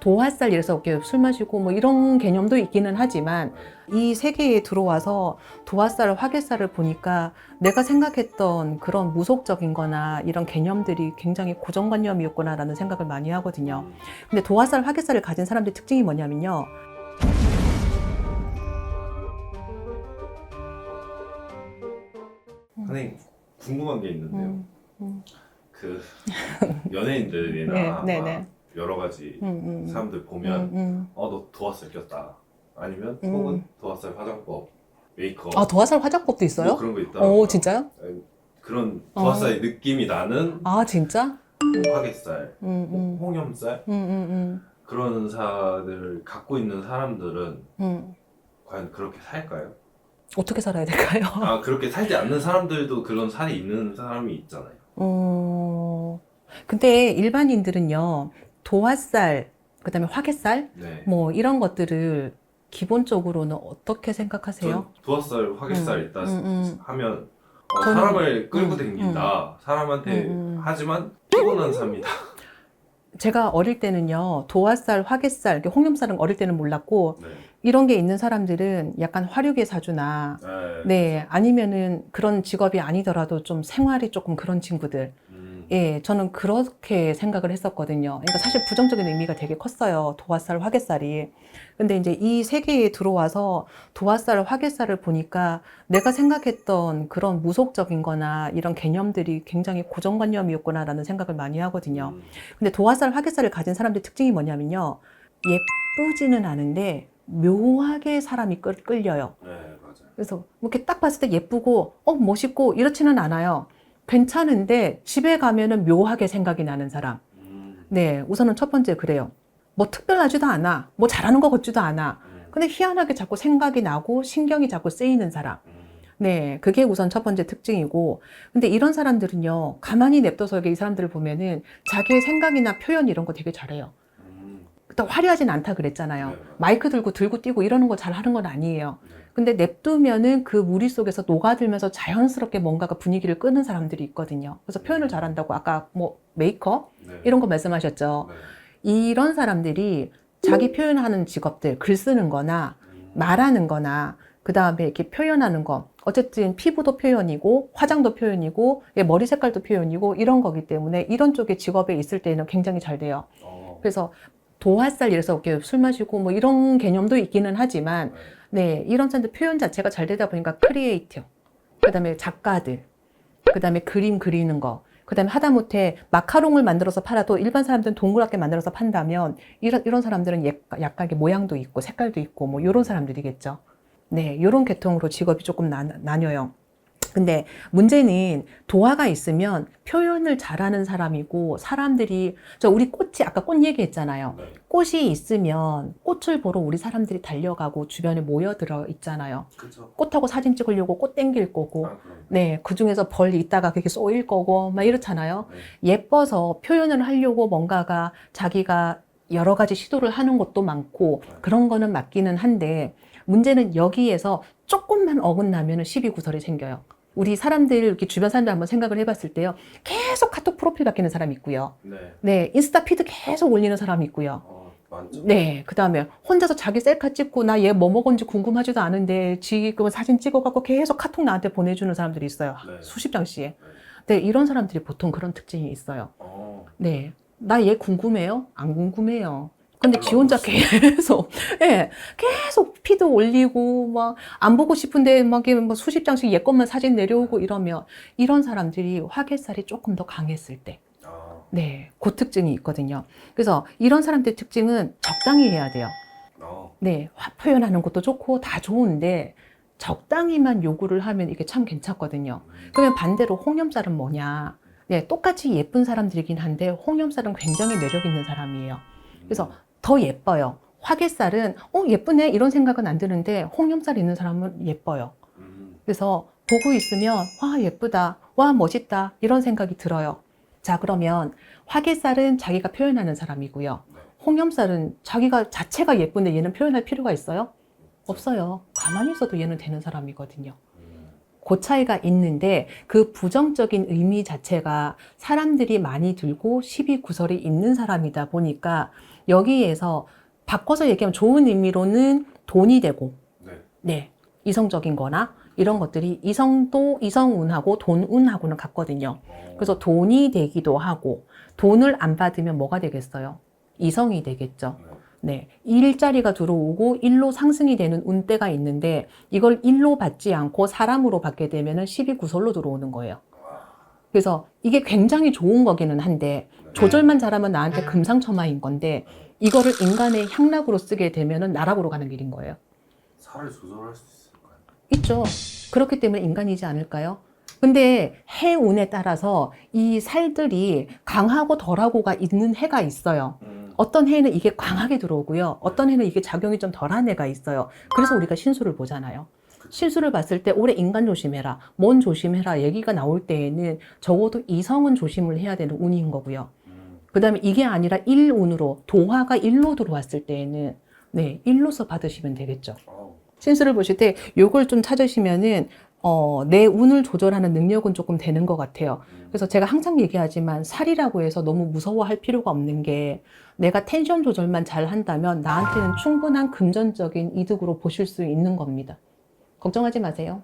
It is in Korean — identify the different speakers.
Speaker 1: 도화살 이래서 이렇게 술 마시고 뭐 이런 개념도 있기는 하지만 이 세계에 들어와서 도화살, 화개살을 보니까 내가 생각했던 그런 무속적인 거나 이런 개념들이 굉장히 고정관념이었구나라는 생각을 많이 하거든요. 근데 도화살, 화개살을 가진 사람들의 특징이 뭐냐면요.
Speaker 2: 선생님 궁금한 게 있는데요.
Speaker 1: 음.
Speaker 2: 그 연예인들이나
Speaker 1: 네,
Speaker 2: 막
Speaker 1: 네.
Speaker 2: 여러 가지 사람들 보면 너 도화살 꼈다. 아니면 혹은 도화살 화장법, 메이크업
Speaker 1: 아, 도화살 화장법도 있어요?
Speaker 2: 뭐 그런 거 있더라고요.
Speaker 1: 오, 진짜요?
Speaker 2: 그런 도화살 느낌이 나는
Speaker 1: 아, 진짜?
Speaker 2: 화개살, 홍염살 그런 사들을 갖고 있는 사람들은 과연 그렇게 살까요?
Speaker 1: 어떻게 살아야 될까요?
Speaker 2: 아, 그렇게 살지 않는 사람들도 그런 살이 있는 사람이 있잖아요.
Speaker 1: 근데 일반인들은요, 도화살, 그 다음에 화개살,
Speaker 2: 네.
Speaker 1: 뭐 이런 것들을 기본적으로는 어떻게 생각하세요?
Speaker 2: 전 도화살, 화개살 있다 하면
Speaker 1: 저는-
Speaker 2: 사람을 끌고 다닌다. 사람한테 하지만 피곤한 삶이다.
Speaker 1: 제가 어릴 때는요, 도화살, 화개살, 이렇게 홍염살은 어릴 때는 몰랐고,
Speaker 2: 네.
Speaker 1: 이런 게 있는 사람들은 약간 화류계 사주나, 네, 아니면은 그런 직업이 아니더라도 좀 생활이 조금 그런 친구들. 예, 저는 그렇게 생각을 했었거든요. 그러니까 사실 부정적인 의미가 되게 컸어요. 도화살, 화개살이. 근데 이제 이 세계에 들어와서 도화살, 화개살을 보니까 내가 생각했던 그런 무속적인 거나 이런 개념들이 굉장히 고정관념이었구나라는 생각을 많이 하거든요. 근데 도화살, 화개살을 가진 사람들의 특징이 뭐냐면요. 예쁘지는 않은데 묘하게 사람이 끌려요.
Speaker 2: 네, 맞아요.
Speaker 1: 그래서 뭐 이렇게 딱 봤을 때 예쁘고, 멋있고 이렇지는 않아요. 괜찮은데 집에 가면은 묘하게 생각이 나는 사람. 네, 우선은 첫 번째 그래요. 뭐 특별하지도 않아. 뭐 잘하는 것 같지도 않아. 근데 희한하게 자꾸 생각이 나고 신경이 자꾸 쓰이는 사람. 네, 그게 우선 첫 번째 특징이고. 근데 이런 사람들은요, 가만히 냅둬서 이 사람들을 보면은 자기의 생각이나 표현 이런 거 되게 잘해요. 그렇다고 화려하진 않다 그랬잖아요.
Speaker 2: 네.
Speaker 1: 마이크 들고 뛰고 이러는 거 잘 하는 건 아니에요.
Speaker 2: 네.
Speaker 1: 근데 냅두면은 그 무리 속에서 녹아들면서 자연스럽게 뭔가가 분위기를 끄는 사람들이 있거든요. 그래서 표현을 잘한다고 아까 뭐 메이크업
Speaker 2: 네.
Speaker 1: 이런 거 말씀하셨죠.
Speaker 2: 네.
Speaker 1: 이런 사람들이 자기 표현하는 직업들, 글 쓰는 거나 말하는 거나 그 다음에 이렇게 표현하는 거. 어쨌든 피부도 표현이고 화장도 표현이고 머리 색깔도 표현이고 이런 거기 때문에 이런 쪽의 직업에 있을 때는 굉장히 잘 돼요. 그래서 도화살 이래서 이렇게 술 마시고 뭐 이런 개념도 있기는 하지만 네, 이런 사람들 표현 자체가 잘 되다 보니까 크리에이티브, 그 다음에 작가들, 그 다음에 그림 그리는 거, 그 다음에 하다못해 마카롱을 만들어서 팔아도 일반 사람들은 동그랗게 만들어서 판다면 이런 사람들은 약간 모양도 있고 색깔도 있고 뭐 이런 사람들이겠죠. 네, 이런 계통으로 직업이 조금 나뉘어요. 근데 문제는 도화가 있으면 표현을 잘하는 사람이고 사람들이 우리 꽃이 아까 꽃 얘기했잖아요.
Speaker 2: 네.
Speaker 1: 꽃이 있으면 꽃을 보러 우리 사람들이 달려가고 주변에 모여들어 있잖아요.
Speaker 2: 그쵸.
Speaker 1: 꽃하고 사진 찍으려고 꽃 땡길 거고
Speaker 2: 그럼.
Speaker 1: 네, 그 중에서 벌 있다가 그게 쏘일 거고 막 이렇잖아요.
Speaker 2: 네.
Speaker 1: 예뻐서 표현을 하려고 뭔가가 자기가 여러 가지 시도를 하는 것도 많고 그런 거는 맞기는 한데 문제는 여기에서 조금만 어긋나면 시비구설이 생겨요. 우리 사람들, 이렇게 주변 사람들 한번 생각을 해봤을 때요. 계속 카톡 프로필 바뀌는 사람이 있고요.
Speaker 2: 네.
Speaker 1: 네, 인스타 피드 계속 올리는 사람이 있고요.
Speaker 2: 많죠.
Speaker 1: 네, 그 다음에 혼자서 자기 셀카 찍고 나 얘 뭐 먹었는지 궁금하지도 않은데 지금 사진 찍어갖고 계속 카톡 나한테 보내주는 사람들이 있어요.
Speaker 2: 네.
Speaker 1: 수십 장씩. 네, 이런 사람들이 보통 그런 특징이 있어요.
Speaker 2: 어.
Speaker 1: 네, 나 얘 궁금해요? 안 궁금해요. 근데 지
Speaker 2: 별로 안
Speaker 1: 혼자 계속, 예, 계속 피드 올리고, 막, 안 보고 싶은데, 막, 뭐 수십 장씩 얘 것만 사진 내려오고 이러면, 이런 사람들이 화개살이 조금 더 강했을 때, 네, 그 특징이 있거든요. 그래서 이런 사람들의 특징은 적당히 해야 돼요. 네, 표현하는 것도 좋고, 다 좋은데, 적당히만 요구를 하면 이게 참 괜찮거든요. 그러면 반대로 홍염살은 뭐냐? 네, 똑같이 예쁜 사람들이긴 한데, 홍염살은 굉장히 매력 있는 사람이에요. 그래서 더 예뻐요. 화개살은 예쁘네 이런 생각은 안 드는데 홍염살 있는 사람은 예뻐요. 그래서 보고 있으면 와 예쁘다, 와 멋있다 이런 생각이 들어요. 자, 그러면 화개살은 자기가 표현하는 사람이고요. 홍염살은 자기가 자체가 예쁜데 얘는 표현할 필요가 있어요? 없어요. 가만히 있어도 얘는 되는 사람이거든요. 그 차이가 있는데 그 부정적인 의미 자체가 사람들이 많이 들고 시비구설이 있는 사람이다 보니까 여기에서 바꿔서 얘기하면 좋은 의미로는 돈이 되고,
Speaker 2: 네.
Speaker 1: 네, 이성적인 거나 이런 것들이 이성운하고 돈운하고는 같거든요. 그래서 돈이 되기도 하고, 돈을 안 받으면 뭐가 되겠어요? 이성이 되겠죠. 네, 일자리가 들어오고 일로 상승이 되는 운대가 있는데 이걸 일로 받지 않고 사람으로 받게 되면은 12구설로 들어오는 거예요. 그래서 이게 굉장히 좋은 거기는 한데 조절만 잘하면 나한테 금상첨화인 건데 이거를 인간의 향락으로 쓰게 되면은 나락으로 가는 길인 거예요.
Speaker 2: 살을 조절할 수 있을까요?
Speaker 1: 있죠. 그렇기 때문에 인간이지 않을까요? 근데 해운에 따라서 이 살들이 강하고 덜하고가 있는 해가 있어요. 어떤 해는 이게 강하게 들어오고요. 어떤 해는 이게 작용이 좀 덜한 해가 있어요. 그래서 우리가 신수를 보잖아요. 신수를 봤을 때 올해 인간 조심해라, 뭔 조심해라 얘기가 나올 때에는 적어도 이성은 조심을 해야 되는 운인 거고요. 그 다음에 이게 아니라 일운으로 도화가 일로 들어왔을 때에는 네, 일로서 받으시면 되겠죠. 신수를 보실 때 요걸 좀 찾으시면은 내 운을 조절하는 능력은 조금 되는 것 같아요. 그래서 제가 항상 얘기하지만 살이라고 해서 너무 무서워할 필요가 없는 게 내가 텐션 조절만 잘 한다면 나한테는 충분한 금전적인 이득으로 보실 수 있는 겁니다. 걱정하지 마세요.